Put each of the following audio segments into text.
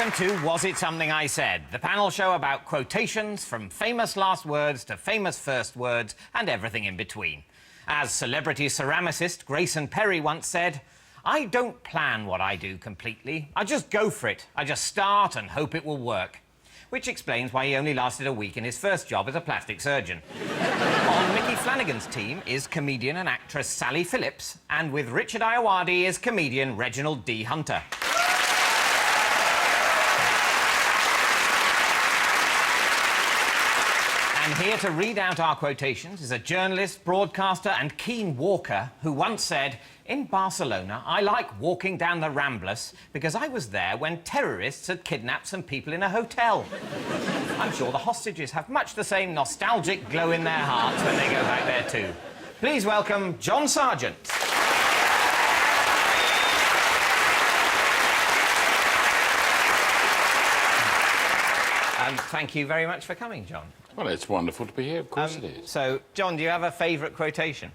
Welcome to Was It Something I Said, the panel show about quotations from famous last words to famous first words and everything in between. As celebrity ceramicist Grayson Perry once said, I don't plan what I do completely. I just go for it. I just start and hope it will work. Which explains why he only lasted a week in his first job as a plastic surgeon. On Micky Flanagan's team is comedian and actress Sally Phillips, and with Richard Ayoade is comedian Reginald D. Hunter. And here to read out our quotations is a journalist, broadcaster and keen walker who once said, in Barcelona, I like walking down the Ramblas because I was there when terrorists had kidnapped some people in a hotel. I'm sure the hostages have much the same nostalgic glow in their hearts when they go back there too. Please welcome John Sargent. Thank you very much for coming, John. Well, it's wonderful to be here, of course it is. So, John, do you have a favourite quotation?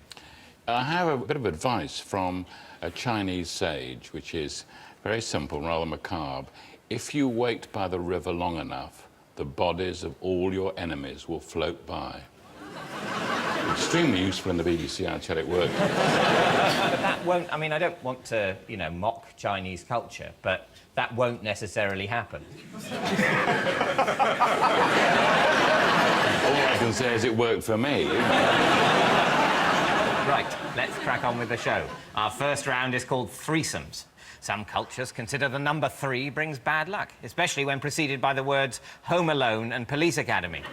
I have a bit of advice from a Chinese sage, which is very simple, rather macabre. If you wait by the river long enough, the bodies of all your enemies will float by. Extremely useful in the BBC, I'll tell it works. But that won't... I mean, I don't want to, you know, mock Chinese culture, but that won't necessarily happen. All I can say is it worked for me. Right, let's crack on with the show. Our first round is called threesomes. Some cultures consider the number 3 brings bad luck, especially when preceded by the words Home Alone and Police Academy.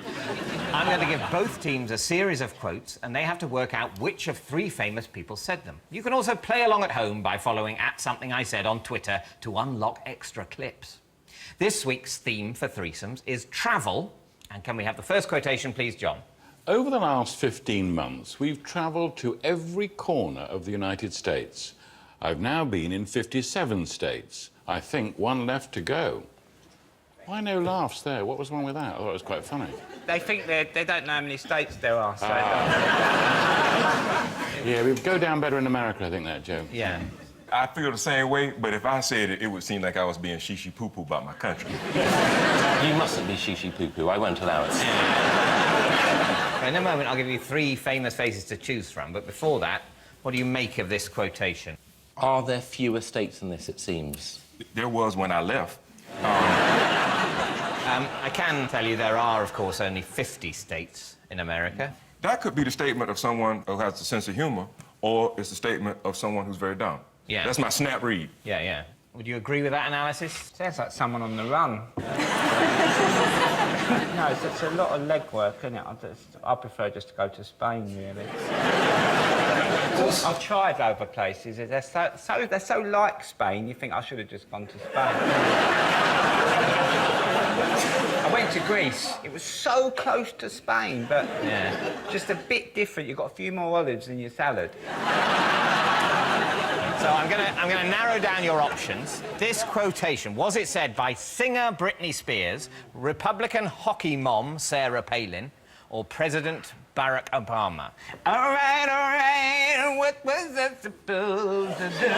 I'm going to give both teams a series of quotes, and they have to work out which of 3 famous people said them. You can also play along at home by following @SomethingISaid on Twitter to unlock extra clips. This week's theme for threesomes is travel. And can we have the first quotation, please, John? Over the last 15 months, we've travelled to every corner of the United States. I've now been in 57 states. I think one left to go. Why no laughs there? What was wrong with that? I thought it was quite funny. They think they don't know how many states there are, so... Yeah, we go down better in America, I think, that, Joe. Yeah. I feel the same way, but if I said it, it would seem like I was being shishi-poo-poo about my country. You mustn't be shishi-poo-poo. I won't allow it. In a moment, I'll give you 3 famous faces to choose from, but before that, what do you make of this quotation? Are there fewer states than this, it seems? There was when I left. I can tell you there are, of course, only 50 states in America. That could be the statement of someone who has a sense of humor, or it's the statement of someone who's very dumb. Yeah. That's my snap read. Yeah, yeah. Would you agree with that analysis? Sounds like someone on the run. No, it's a lot of legwork, isn't it? I prefer just to go to Spain, really. I've tried other places. They're so like Spain, you think I should have just gone to Spain. I went to Greece. It was so close to Spain, but just a bit different. You've got a few more olives in your salad. So I'm gonna narrow down your options. This quotation, was it said by singer Britney Spears, Republican hockey mom Sarah Palin, or President Barack Obama? All right, what was I supposed to do?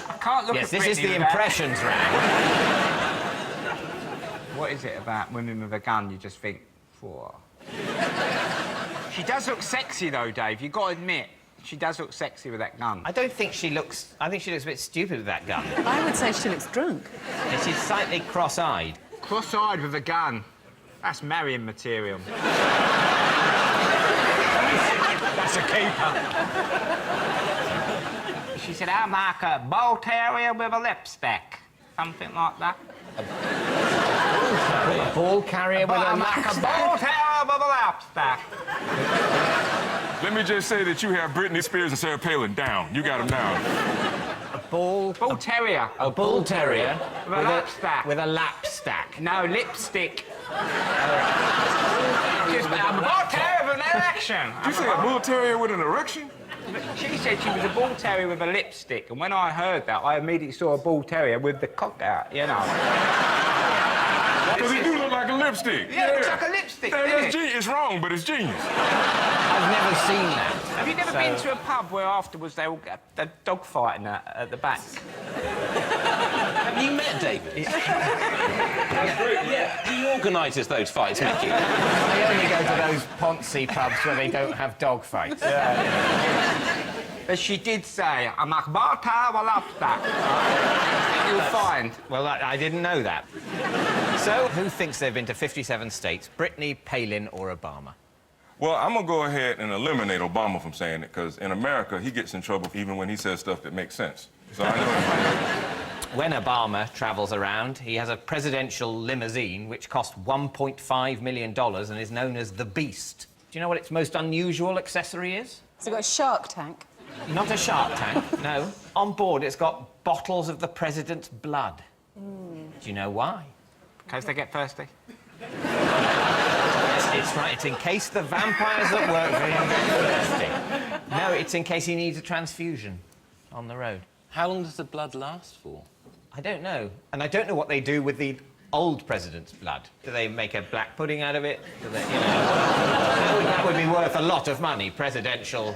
I can't look at Yes, this Britney is the without... impressions round. What is it about women with a gun you just think, whoa? She does look sexy, though, Dave. You've got to admit. She does look sexy with that gun. I don't think she looks... I think she looks a bit stupid with that gun. I would say she looks drunk. And she's slightly cross-eyed. Cross-eyed with a gun. That's marrying material. That's a keeper. She said, I'll mark a bull terrier with a lipstick. Something like that. A ball carrier with a mark a lipstick. bull terrier with a lipstick. Let me just say that you have Britney Spears and Sarah Palin down. You got them down. Bull terrier. A bull terrier with a lap stack. With a lap stack. No, lipstick. Just a bull terrier with an erection. Did you say a bull terrier with an erection? She said she was a bull terrier with a lipstick, and when I heard that, I immediately saw a bull terrier with the cock out, you know. Because it do look like a lipstick. Yeah, it looks like a lipstick, Yeah, doesn't that's it? It's wrong, but it's genius. I've never seen that. Have you never been to a pub where afterwards they all get the dog fighting at the back? Have You met David? Yeah, he organises those fights, Micky. I only go to those Ponzi pubs where they don't have dog fights. But she did say, I'm akhbarta walapta. You'll find. Well, I didn't know that. So, who thinks they've been to 57 states? Britney, Palin or Obama? Well, I'm gonna go ahead and eliminate Obama from saying it, because in America, he gets in trouble even when he says stuff that makes sense. So I know. When Obama travels around, he has a presidential limousine which cost $1.5 million and is known as the Beast. Do you know what its most unusual accessory is? Has it got a shark tank? Not a shark tank, no. On board, it's got bottles of the president's blood. Do you know why? Because they get thirsty. It's right. It's in case the vampires that work for him get thirsty. No, it's in case he needs a transfusion on the road. How long does the blood last for? I don't know. And I don't know what they do with the old president's blood. Do they make a black pudding out of it? Do they, that would be worth a lot of money, presidential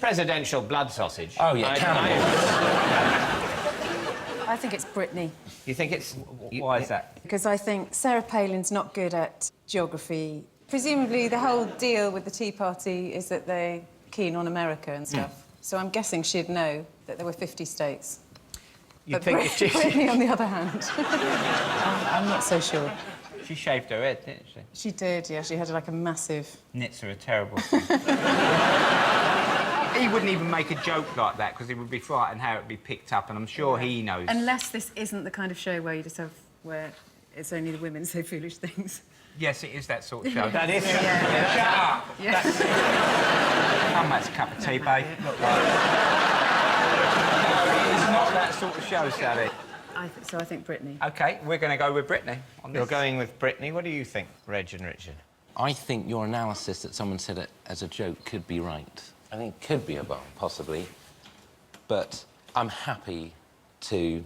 blood sausage. Oh, yeah, I think it's Britney. You think it's... Why is that? Because I think Sarah Palin's not good at geography. Presumably, the whole deal with the Tea Party is that they're keen on America and stuff. So I'm guessing she'd know that there were 50 states. You think if she... Britney, on the other hand, I'm not so sure. She shaved her head, didn't she? She did, yeah. She had, like, a massive... Knits are a terrible thing. He wouldn't even make a joke like that because he would be frightened how it would be picked up, and I'm sure he knows. Unless this isn't the kind of show where you just have... where it's only the women say foolish things. Yes, it is that sort of show. That is... Yeah. Shut up! Yeah. Come, that's a cup of tea, babe. Look like... It's not that sort of show, Sally. I think Britney. OK, we're going to go with Britney on this. You're going with Britney. What do you think, Reg and Richard? I think your analysis that someone said it as a joke could be right. I think it could be a bomb, possibly. But I'm happy to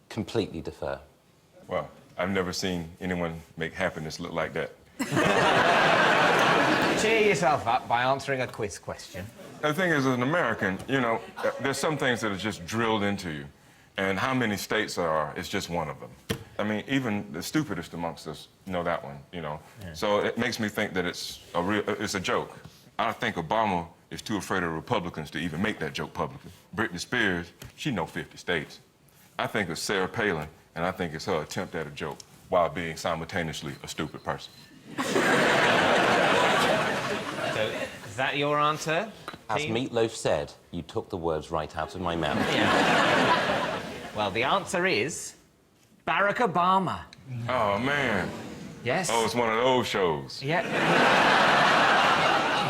completely defer. Well, I've never seen anyone make happiness look like that. Cheer yourself up by answering a quiz question. The thing is, as an American, you know, there's some things that are just drilled into you. And how many states there are is just one of them. I mean, even the stupidest amongst us know that one, you know. Yeah. So it makes me think that it's a joke. I think Obama is too afraid of Republicans to even make that joke publicly. Britney Spears, she know 50 states. I think it's Sarah Palin, and I think it's her attempt at a joke while being simultaneously a stupid person. So, is that your answer? As Meatloaf said, you took the words right out of my mouth. Yeah. Well, the answer is Barack Obama. Oh, man. Yes. Oh, it's one of those shows. Yeah.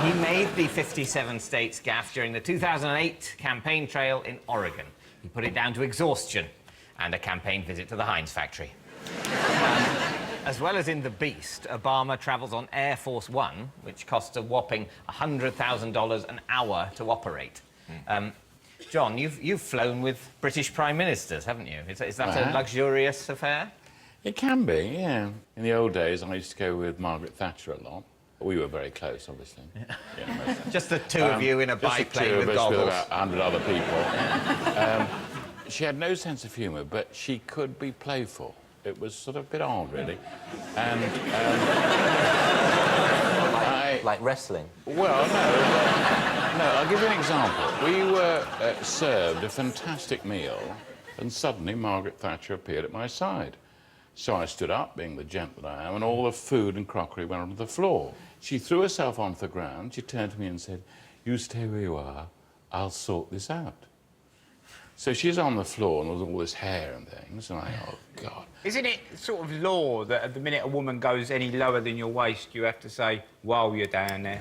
He made the 57 states gaffe during the 2008 campaign trail in Oregon. He put it down to exhaustion and a campaign visit to the Heinz factory. As well as in The Beast, Obama travels on Air Force One, which costs a whopping $100,000 an hour to operate. John, you've flown with British Prime Ministers, haven't you? Is that a luxurious affair? It can be, yeah. In the old days, I used to go with Margaret Thatcher a lot. We were very close, obviously. Yeah, just the two of you in a biplane with goggles. With about 100 other people. She had no sense of humour, but she could be playful. It was sort of a bit odd, really. And like wrestling? Well, no, I'll give you an example. We were served a fantastic meal, and suddenly Margaret Thatcher appeared at my side. So I stood up, being the gent that I am, and all the food and crockery went onto the floor. She threw herself onto the ground, she turned to me and said, "You stay where you are, I'll sort this out." So she's on the floor, and there's all this hair and things, and I, oh, God. Isn't it sort of law that at the minute a woman goes any lower than your waist, you have to say, while you're down there?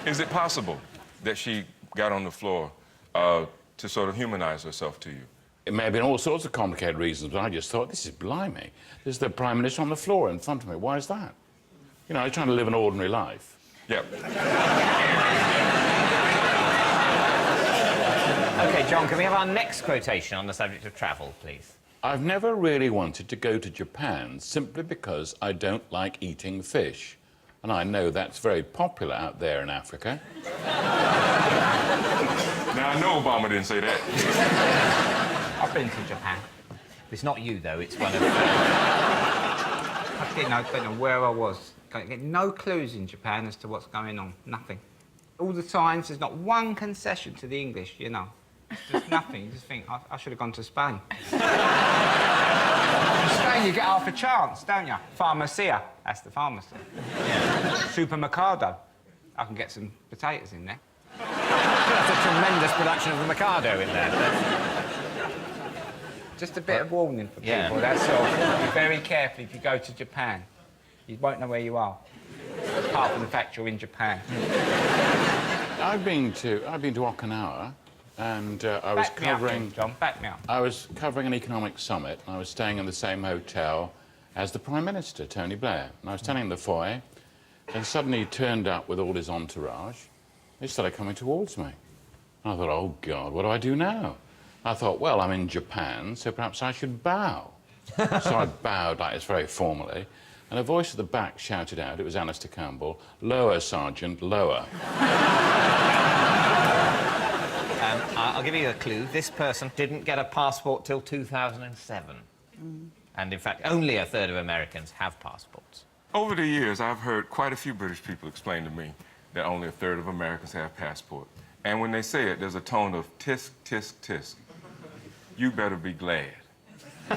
Is it possible that she got on the floor to sort of humanize herself to you? It may have been all sorts of complicated reasons, but I just thought, this is blimey. This is the Prime Minister on the floor in front of me. Why is that? You know, I'm trying to live an ordinary life. Yep. OK, John, can we have our next quotation on the subject of travel, please? I've never really wanted to go to Japan simply because I don't like eating fish. And I know that's very popular out there in Africa. Now, I know Obama didn't say that. I've been to Japan. It's not you, though. It's one of... I don't know where I was. I get no clues in Japan as to what's going on. Nothing. All the times, there's not one concession to the English, you know. It's just nothing. You just think, I should have gone to Spain. In Spain, you get half a chance, don't you? Pharmacia, that's the pharmacy. Yeah. Supermercado, I can get some potatoes in there. That's a tremendous production of the Mikado in there. Just a bit of warning for people, Yeah. that's all. Be very careful if you go to Japan. You won't know where you are, apart from the fact you're in Japan. I've been to Okinawa, and I was Back me up, covering... then, John, back me up. I was covering an economic summit, and I was staying in the same hotel as the Prime Minister, Tony Blair. And I was standing in the foyer, and suddenly he turned up with all his entourage. They started coming towards me. And I thought, oh, God, what do I do now? I thought, well, I'm in Japan, so perhaps I should bow. So I bowed like this very formally, and a voice at the back shouted out, it was Alistair Campbell, "Lower, Sergeant, lower." I'll give you a clue. This person didn't get a passport till 2007. And, in fact, only a third of Americans have passports. Over the years, I've heard quite a few British people explain to me that only a third of Americans have passports. And when they say it, there's a tone of tisk, tisk, tisk. You better be glad. You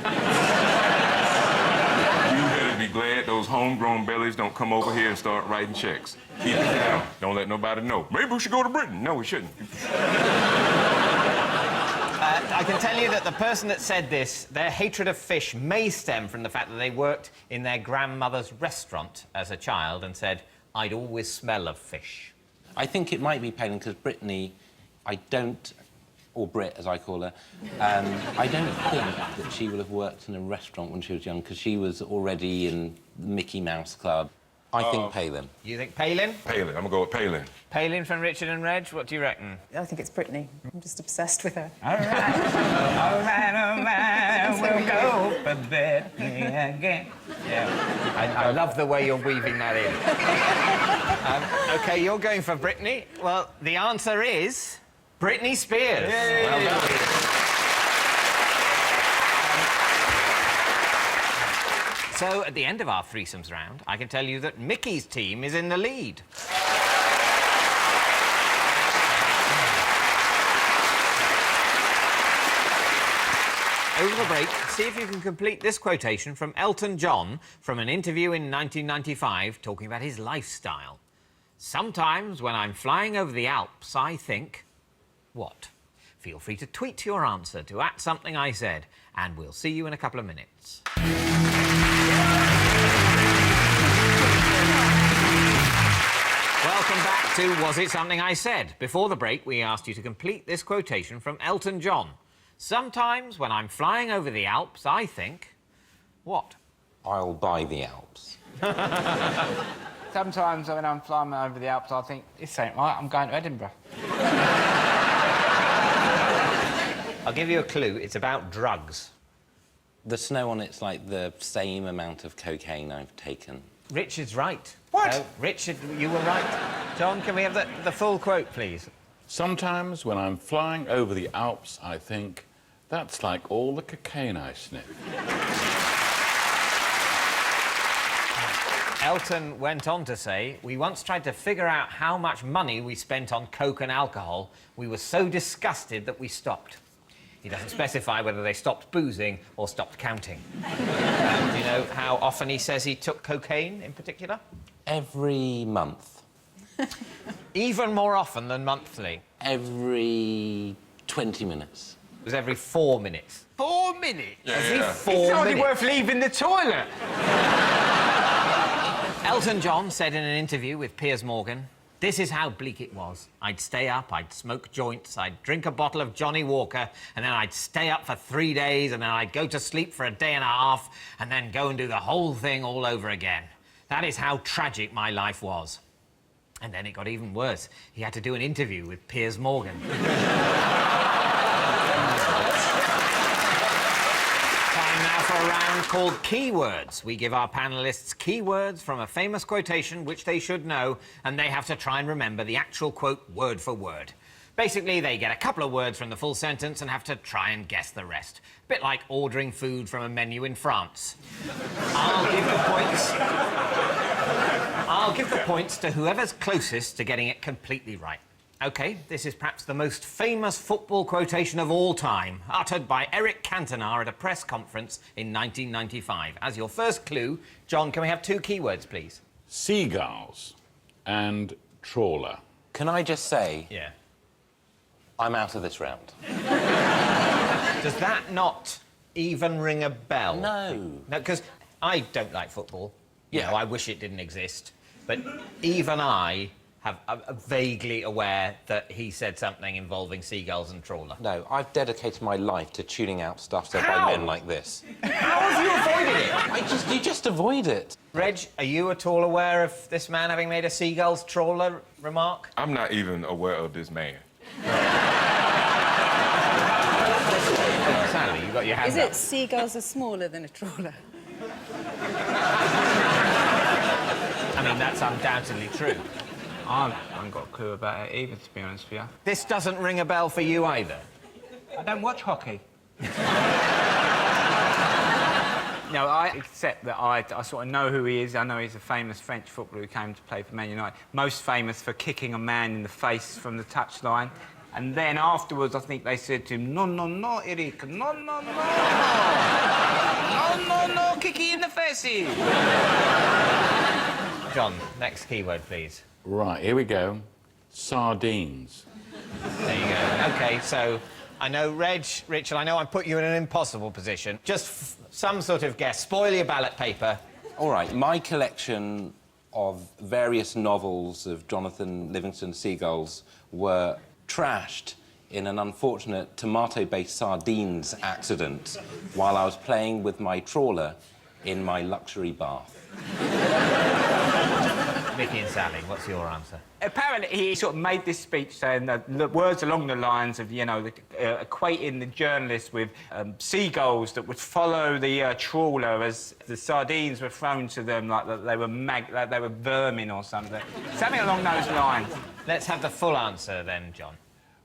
better be glad those homegrown bellies don't come over here and start writing checks. Keep it down. Don't let nobody know. Maybe we should go to Britain. No, we shouldn't. I can tell you that the person that said this, their hatred of fish may stem from the fact that they worked in their grandmother's restaurant as a child and said, "I'd always smell of fish." I think it might be Palin because Brittany, I don't, or Brit as I call her, I don't think that she will have worked in a restaurant when she was young because she was already in the Mickey Mouse Club. I think Palin. You think Palin? Palin. I'm gonna go with Palin. Palin from Richard and Reg, what do you reckon? I think it's Brittany. I'm just obsessed with her. All right, we'll go for Brittany again. Yeah. I love the way you're weaving that in. OK, you're going for Brittany. Well, the answer is Britney Spears. Yay. Well done. So, at the end of our threesomes round, I can tell you that Micky's team is in the lead. Over the break, see if you can complete this quotation from Elton John from an interview in 1995 talking about his lifestyle. Sometimes when I'm flying over the Alps, I think... What? Feel free to tweet your answer to @somethingIsaid, and we'll see you in a couple of minutes. Welcome back to Was It Something I Said? Before the break, we asked you to complete this quotation from Elton John. Sometimes when I'm flying over the Alps, I think... What? I'll buy the Alps. Sometimes when I'm flying over the Alps, I think, this ain't right, I'm going to Edinburgh. I'll give you a clue. It's about drugs. The snow on it's like the same amount of cocaine I've taken. Richard's right. What? Richard, you were right. John, can we have the full quote, please? Sometimes when I'm flying over the Alps, I think, that's like all the cocaine I sniff. Elton went on to say, we once tried to figure out how much money we spent on coke and alcohol. We were so disgusted that we stopped. He doesn't specify whether they stopped boozing or stopped counting. Do you know how often he says he took cocaine in particular? Every month. Even more often than monthly. Every 20 minutes. It was every 4 minutes. 4 minutes? Every Yeah. 4 It's hardly minutes. worth leaving the toilet. Elton John said in an interview with Piers Morgan, "This is how bleak it was. I'd stay up, I'd smoke joints, I'd drink a bottle of Johnny Walker, and then I'd stay up for 3 days, and then I'd go to sleep for a day and a half, and then go and do the whole thing all over again. That is how tragic my life was." And then it got even worse. He had to do an interview with Piers Morgan. Time now for a round called Keywords. We give our panellists keywords from a famous quotation which they should know, and they have to try and remember the actual quote word for word. Basically, they get a couple of words from the full sentence and have to try and guess the rest. A bit like ordering food from a menu in France. I'll give the points to whoever's closest to getting it completely right. OK, this is perhaps the most famous football quotation of all time, uttered by Eric Cantona at a press conference in 1995. As your first clue, John, can we have 2 keywords, please? Seagulls and trawler. Can I just say, Yeah. I'm out of this round. Does that not even ring a bell? No. No, because I don't like football. You Yeah. know, I wish it didn't exist. But even I am vaguely aware that he said something involving seagulls and trawler. No, I've dedicated my life to tuning out stuff said How? by men like this. How have you avoided it? You just avoid it. Reg, are you at all aware of this man having made a seagulls trawler remark? I'm not even aware of this man. Sally, you got your hand Is up. it seagulls are smaller than a trawler? I mean, that's undoubtedly true. I haven't got a clue about it either, to be honest with you. This doesn't ring a bell for you either. I don't watch hockey. No, I accept that I sort of know who he is. I know he's a famous French footballer who came to play for Man United. Most famous for kicking a man in the face from the touchline. And then afterwards, I think they said to him, no, no, no, Eric, no, no, no. No, no, no, kicky in the faces. John, next keyword, please. Right, here we go. Sardines. There you go. OK, so I know, Richard, I know I put you in an impossible position. Just some sort of guess. Spoil your ballot paper. All right, my collection of various novels of Jonathan Livingston Seagulls were trashed in an unfortunate tomato-based sardines accident while I was playing with my trawler in my luxury bath. Micky and Sally, what's your answer? Apparently, he sort of made this speech saying the words along the lines of, you know, equating the journalists with seagulls that would follow the trawler as the sardines were thrown to them like they were like they were vermin or something. Something along those lines. Let's have the full answer then, John.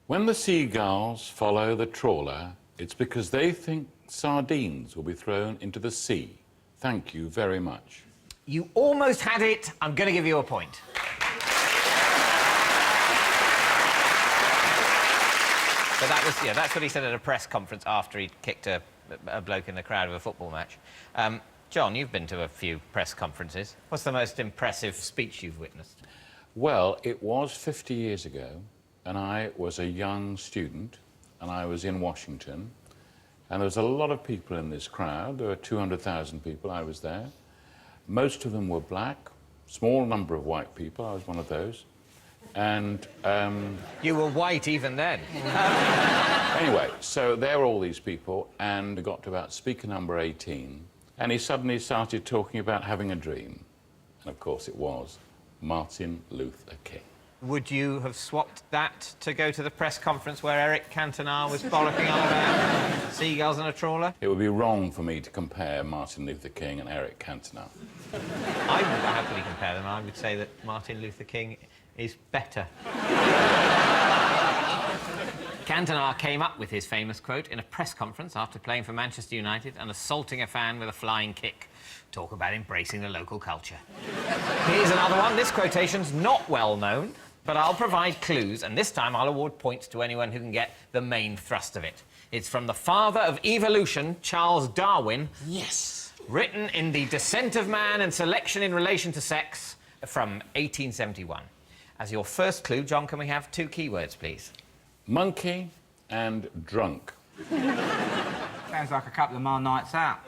When the seagulls follow the trawler, it's because they think sardines will be thrown into the sea. Thank you very much. You almost had it. I'm going to give you a point. But that was, yeah, that's what he said at a press conference after he'd kicked a bloke in the crowd of a football match. John, you've been to a few press conferences. What's the most impressive speech you've witnessed? Well, it was 50 years ago, and I was a young student, and I was in Washington, and there was a lot of people in this crowd. There were 200,000 people. I was there. Most of them were black, small number of white people. I was one of those. And... You were white even then. Anyway, so there were all these people, and I got to about speaker number 18, and he suddenly started talking about having a dream. And, of course, it was Martin Luther King. Would you have swapped that to go to the press conference where Eric Cantona was bollocking on about seagulls and a trawler? It would be wrong for me to compare Martin Luther King and Eric Cantona. I would happily compare them. I would say that Martin Luther King is better. Cantona came up with his famous quote in a press conference after playing for Manchester United and assaulting a fan with a flying kick. Talk about embracing the local culture. Here's another one. This quotation's not well known, but I'll provide clues, and this time I'll award points to anyone who can get the main thrust of it. It's from the father of evolution, Charles Darwin. Yes. Written in The Descent of Man and Selection in Relation to Sex from 1871. As your first clue, John, can we have 2 keywords, please? Monkey and drunk. Sounds like a couple of my nights out.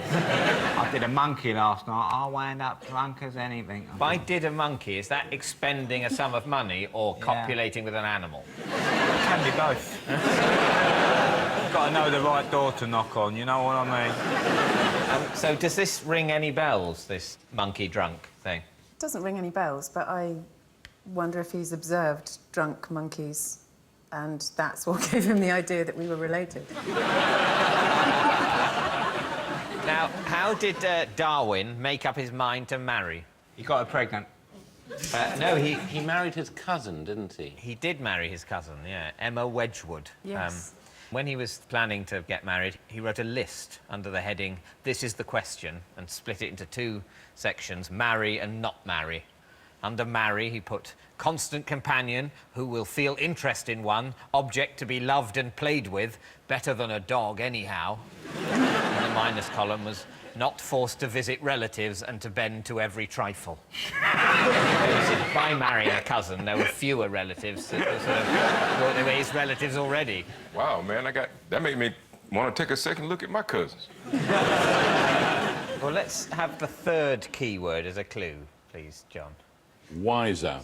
I did a monkey last night. I wound up drunk as anything. By did a monkey, is that expending a sum of money or copulating with an animal? Can be both. Got to know the right door to knock on, you know what I mean? So does this ring any bells, this monkey drunk thing? It doesn't ring any bells, but I wonder if he's observed drunk monkeys, and that's what gave him the idea that we were related. Now, how did Darwin make up his mind to marry? He got her pregnant. No, He married his cousin, didn't he? he did marry his cousin, yeah, Emma Wedgwood. Yes. When he was planning to get married, he wrote a list under the heading, "This is the question," and split it into 2 sections, marry and not marry. Under marry, he put constant companion who will feel interest in one, object to be loved and played with, better than a dog anyhow. And the minus column was not forced to visit relatives and to bend to every trifle. By marrying a cousin, there were fewer relatives that were sort of thought they were his relatives already. Wow, man, that made me want to take a second look at my cousins. Well, let's have the 3rd keyword as a clue, please, John. Wiser.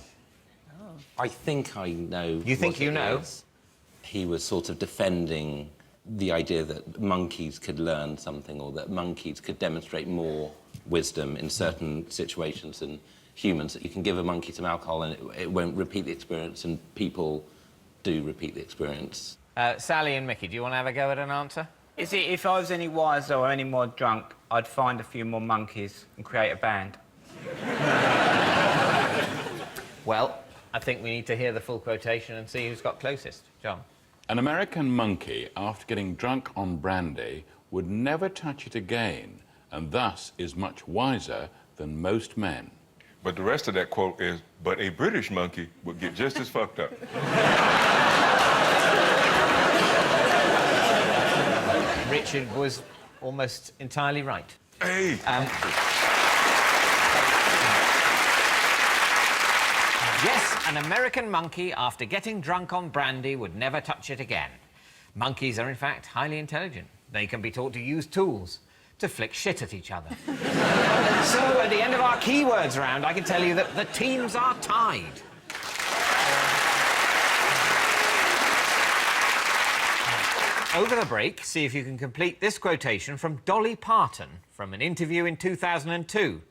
I think I know. You think what you it know? is. He was sort of defending the idea that monkeys could learn something or that monkeys could demonstrate more wisdom in certain situations than humans. That you can give a monkey some alcohol and it won't repeat the experience, and people do repeat the experience. Sally and Micky, do you want to have a go at an answer? You see, if I was any wiser or any more drunk, I'd find a few more monkeys and create a band. Well, I think we need to hear the full quotation and see who's got closest. John. An American monkey, after getting drunk on brandy, would never touch it again, and thus is much wiser than most men. But the rest of that quote is, but a British monkey would get just as fucked up. Richard was almost entirely right. Hey! Yes, an American monkey, after getting drunk on brandy, would never touch it again. Monkeys are, in fact, highly intelligent. They can be taught to use tools, to flick shit at each other. So, at the end of our keywords round, I can tell you that the teams are tied. Over the break, see if you can complete this quotation from Dolly Parton from an interview in 2002.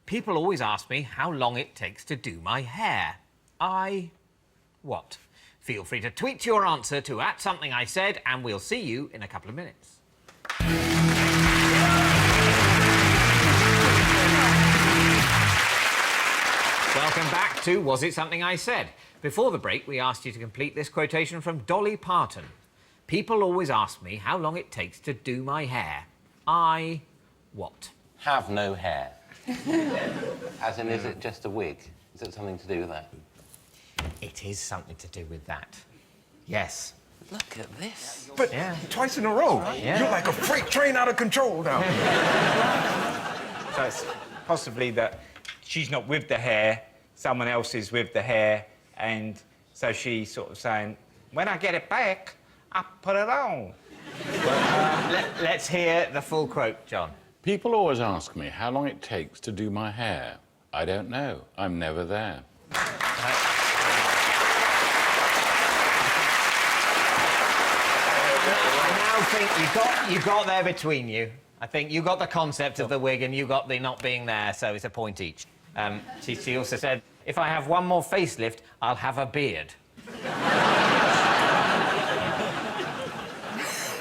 People always ask me how long it takes to do my hair. What? Feel free to tweet your answer to @somethingIsaid, and we'll see you in a couple of minutes. Welcome back to Was It Something I Said? Before the break, we asked you to complete this quotation from Dolly Parton. People always ask me how long it takes to do my hair. What? Have no hair. As in, is it just a wig? Is it something to do with that? It is something to do with that. Yes. Look at this. But Yeah. twice in a row. Yeah. You're like a freight train out of control now. So it's possibly that she's not with the hair, someone else is with the hair, and so she's sort of saying, when I get it back, I put it on. Let's hear the full quote, John. People always ask me how long it takes to do my hair. I don't know. I'm never there. I now think you got there between you. I think you got the concept of the wig and you got the not being there, so it's a point each. She also said, if I have one more facelift, I'll have a beard.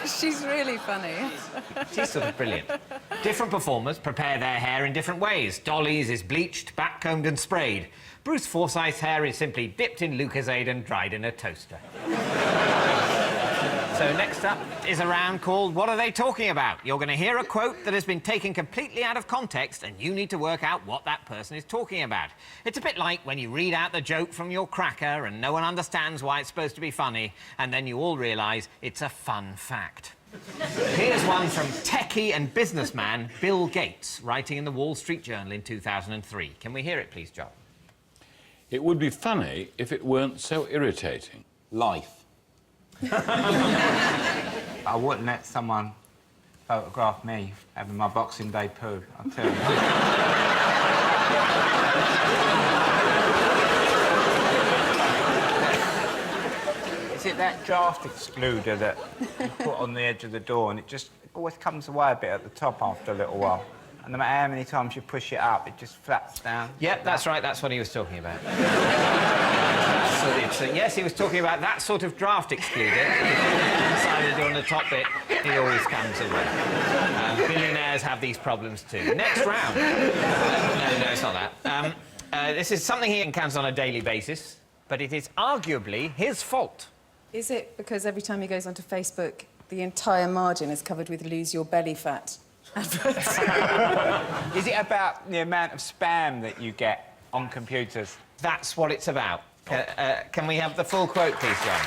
She's really funny. She's sort of brilliant. Different performers prepare their hair in different ways. Dolly's is bleached, backcombed and sprayed. Bruce Forsyth's hair is simply dipped in Lucozade and dried in a toaster. So next up is a round called What Are They Talking About? You're going to hear a quote that has been taken completely out of context and you need to work out what that person is talking about. It's a bit like when you read out the joke from your cracker and no one understands why it's supposed to be funny, and then you all realise it's a fun fact. Here's one from techie and businessman Bill Gates, writing in the Wall Street Journal in 2003. Can we hear it, please, John? It would be funny if it weren't so irritating. Life. I wouldn't let someone photograph me having my Boxing Day poo, I'll tell you. Is it that draft excluder that you put on the edge of the door and it always comes away a bit at the top after a little while? And no matter how many times you push it up, it just flaps down. Yep, that's right. That's what he was talking about. Yes, he was talking about that sort of draft excluder. Inside the door on the top bit, it always comes away. Billionaires have these problems too. Next round. No, it's not that. This is something he encounters on a daily basis, but it is arguably his fault. Is it because every time he goes onto Facebook, the entire margin is covered with lose your belly fat adverts? Is it about the amount of spam that you get on computers? That's what it's about. Can we have the full quote, please, John?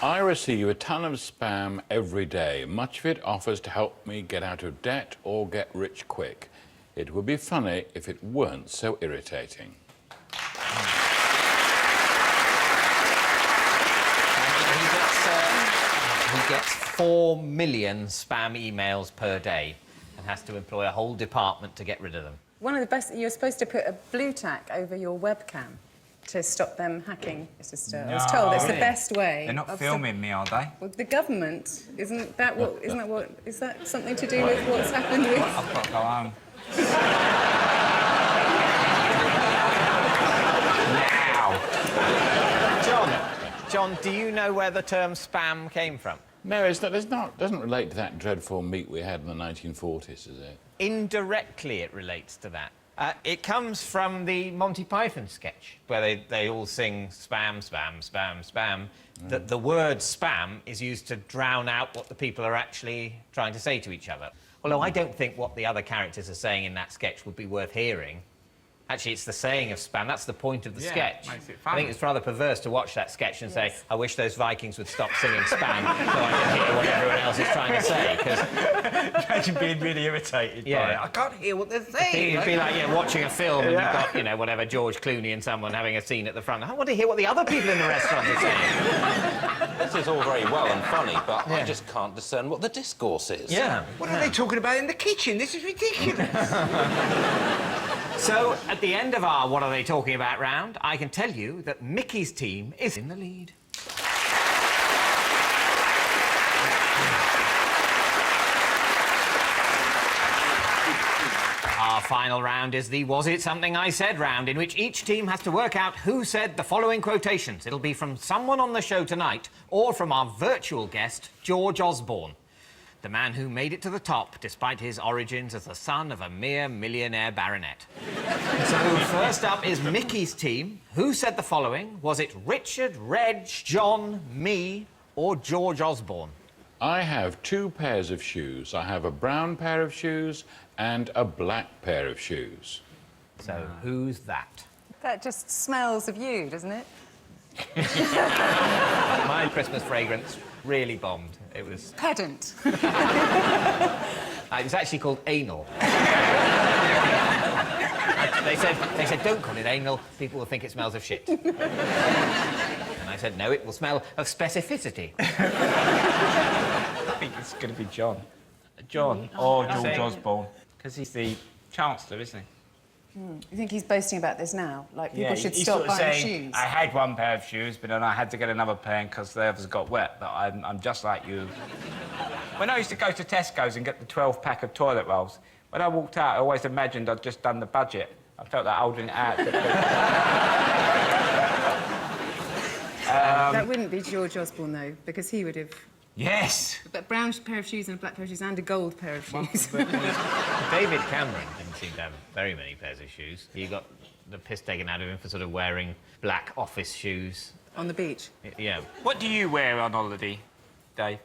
I receive a ton of spam every day. Much of it offers to help me get out of debt or get rich quick. It would be funny if it weren't so irritating. He gets 4 million spam emails per day and has to employ a whole department to get rid of them. One of the best... You're supposed to put a blue tack over your webcam to stop them hacking your sister. I was told it's the best way. They're not filming me, are they? Well, the government, isn't that something to do with what's happened with... I've got to go home. Now! John, do you know where the term spam came from? No, it doesn't relate to that dreadful meat we had in the 1940s, is it? Indirectly, it relates to that. It comes from the Monty Python sketch, where they all sing spam, spam, spam, spam. The word spam is used to drown out what the people are actually trying to say to each other. Although I don't think what the other characters are saying in that sketch would be worth hearing. Actually, it's the saying of spam. That's the point of the sketch. Makes it I funny. think it's rather perverse to watch that sketch and say, I wish those Vikings would stop singing spam so I can hear what everyone else is trying to say. Imagine being really irritated by it. I can't hear what they're saying. It'd be like watching a film and you've got, whatever, George Clooney and someone having a scene at the front. I want to hear what the other people in the restaurant are saying. This is all very well and funny, but I just can't discern what the discourse is. Yeah. What are they talking about in the kitchen? This is ridiculous. So, at the end of our What Are They Talking About round, I can tell you that Micky's team is in the lead. Our final round is the Was It Something I Said round, in which each team has to work out who said the following quotations. It'll be from someone on the show tonight or from our virtual guest, George Osborne, the man who made it to the top despite his origins as the son of a mere millionaire baronet. So first up is Micky's team. Who said the following? Was it Richard, Reg, John, me, or George Osborne? I have 2 pairs of shoes. I have a brown pair of shoes and a black pair of shoes. So who's that? That just smells of you, doesn't it? My Christmas fragrance really bombed. It was... Pedant. It was actually called anal. They said, don't call it anal, people will think it smells of shit. And I said, no, it will smell of specificity. I think it's going to be John. John or George Osborne. Because he's the Chancellor, isn't he? You think he's boasting about this now? Like, people should he's stop sort of buying saying, shoes? I had 1 pair of shoes, but then I had to get another pair because the others got wet. But I'm just like you. When I used to go to Tesco's and get the 12-pack of toilet rolls, when I walked out, I always imagined I'd just done the budget. I felt like holding it out. That wouldn't be George Osborne, though, because he would have... Yes! A brown pair of shoes and a black pair of shoes and a gold pair of shoes. David Cameron didn't seem to have very many pairs of shoes. He got the piss taken out of him for sort of wearing black office shoes. On the beach? Yeah. What do you wear on holiday, Dave?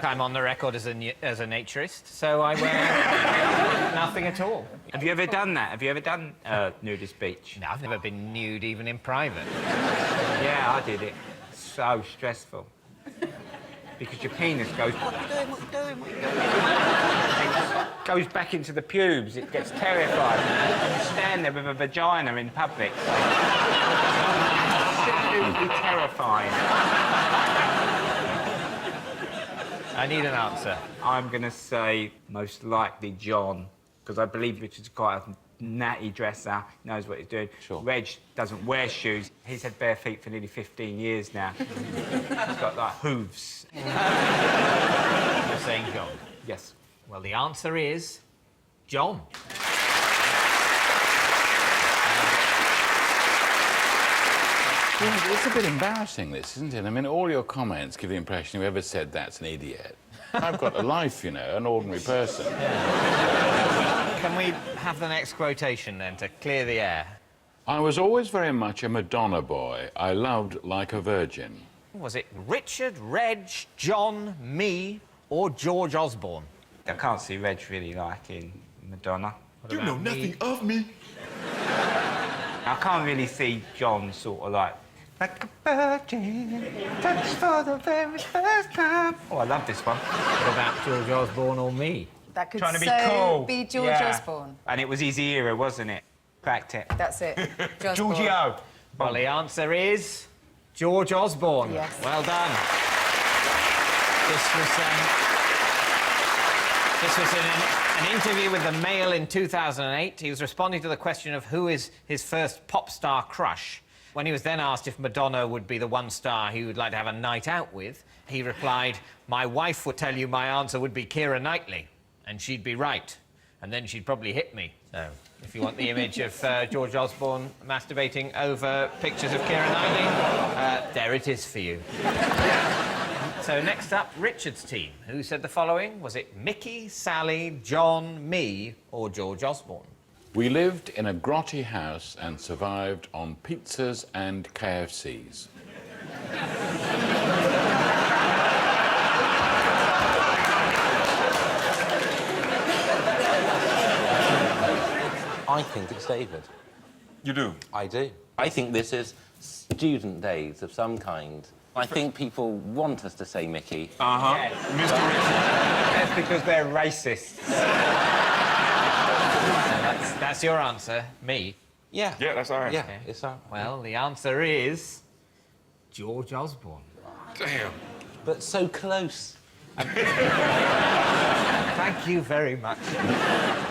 I'm on the record as a naturist, so I wear nothing at all. Have you ever done that? Have you ever done nudist beach? No, I've never been nude even in private. Yeah, I did it. So stressful. Because your penis goes, what are you doing, what are you doing, what are you doing? It goes back into the pubes, it gets terrified. You stand there with a vagina in public. Absolutely terrifying. I need an answer. I'm going to say most likely John, because I believe Richard's quite a natty dresser, knows what he's doing. Sure. Reg doesn't wear shoes. He's had bare feet for nearly 15 years now. He's got, like, hooves. You're saying John? Yes. Well, the answer is John. It's a bit embarrassing, this, isn't it? I mean, all your comments give the impression whoever said that's an idiot. I've got a life, an ordinary person. Can we have the next quotation, then, to clear the air? I was always very much a Madonna boy. I loved like a virgin. Was it Richard, Reg, John, me, or George Osborne? I can't see Reg really liking Madonna. You know nothing of me. I can't really see John sort of like a virgin, touch for the very first time. Oh, I love this one. What about George Osborne or me? That could Trying to be so cool. be George Yeah. Osborne. And it was his era, wasn't it? Cracked it. That's it. George Osborne. Giorgio. Well, the answer is George Osborne. Yes. Well done. This was in an interview with the Mail in 2008. He was responding to the question of who is his first pop star crush. When he was then asked if Madonna would be the one star he would like to have a night out with, he replied, "My wife would tell you my answer would be Keira Knightley, and she'd be right. And then she'd probably hit me." So, if you want the image of George Osborne masturbating over pictures of Keira Knightley, there it is for you. So, next up, Richard's team. Who said the following? Was it Micky, Sally, John, me, or George Osborne? We lived in a grotty house and survived on pizzas and KFCs. I think it's David. You do? I do. I think this is student days of some kind. I think people want us to say Mickey. Uh-huh. Yes. Mr. Richard. That's because they're racists. That's your answer, me. Yeah. Yeah, that's all right. Yeah, it's that. Well, the answer is George Osborne. Damn. But so close. Thank you very much.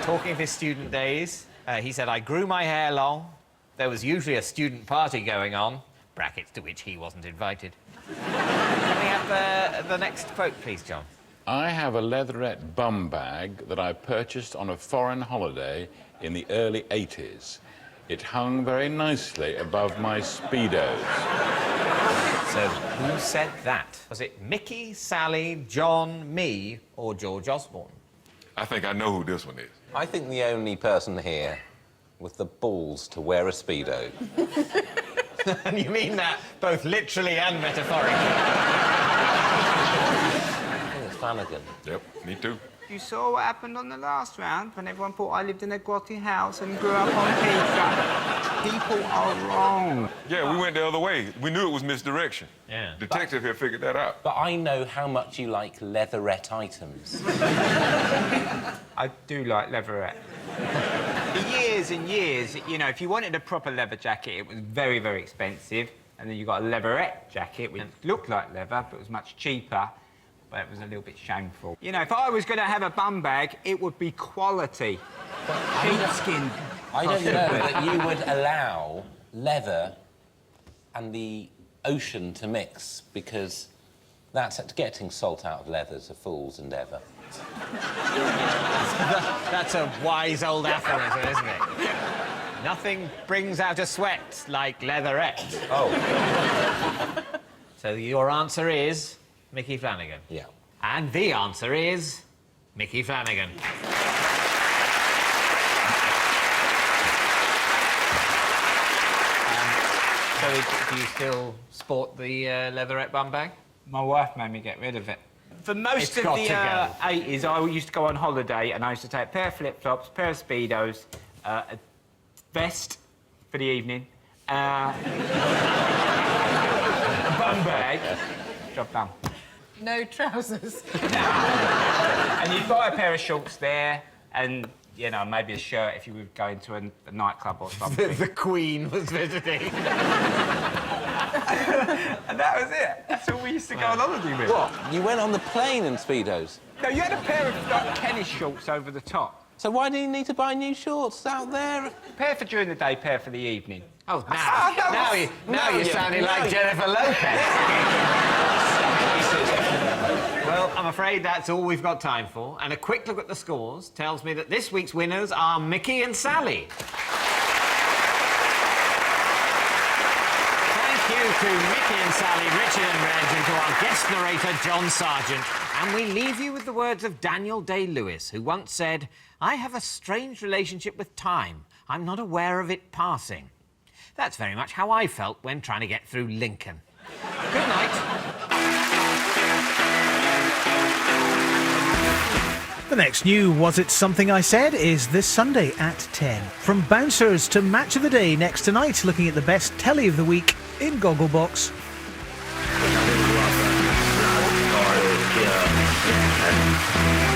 Talking of his student days, he said, "I grew my hair long. There was usually a student party going on," brackets to which he wasn't invited. Can we have the next quote, please, John? I have a leatherette bum bag that I purchased on a foreign holiday in the early 80s. It hung very nicely above my Speedos. So, who said that? Was it Micky, Sally, John, me, or George Osborne? I think I know who this one is. I think the only person here with the balls to wear a Speedo. And you mean that both literally and metaphorically? I think it's Flanagan. Yep, me too. You saw what happened on the last round when everyone thought I lived in a grotty house and grew up on pizza. People are wrong. Yeah, we went the other way. We knew it was misdirection. Yeah. Detective here figured that out. But I know how much you like leatherette items. I do like leatherette. For years and years, you know, if you wanted a proper leather jacket, it was very, very expensive. And then you got a leatherette jacket, which looked like leather, but was much cheaper. But it was a little bit shameful. You know, if I was going to have a bum bag, it would be quality. Sheepskin. I don't know that you would allow leather and the ocean to mix, because that's getting salt out of leather's a fool's endeavour. That's a wise old aphorism, isn't it? Nothing brings out a sweat like leatherette. Oh. So your answer is Micky Flanagan. Yeah. And the answer is Micky Flanagan. So do you still sport the leatherette bum bag? My wife made me get rid of it. For most It's of got the to go. 80s, I used to go on holiday and I used to take a pair of flip-flops, a pair of Speedos, a vest for the evening, a bum bag. Job done. No trousers. And you'd buy a pair of shorts there and, you know, maybe a shirt if you were going to a nightclub or something. The Queen was visiting. And that was it. That's all we used to go on holiday with. What? You went on the plane in Speedos? No, you had a pair of like, tennis shorts over the top. So why do you need to buy new shorts out there? Pair for during the day, pair for the evening. Oh, now you're sounding like Jennifer Lopez. Well, I'm afraid that's all we've got time for. And a quick look at the scores tells me that this week's winners are Micky and Sally. Thank you. to Micky and Sally, Richard and Reg, and to our guest narrator, John Sargent. And we leave you with the words of Daniel Day-Lewis, who once said, "I have a strange relationship with time. I'm not aware of it passing." That's very much how I felt when trying to get through Lincoln. Good night. The next new Was It Something I Said is this Sunday at 10. From Bouncers to Match of the Day next tonight, looking at the best telly of the week in Gogglebox. Yeah.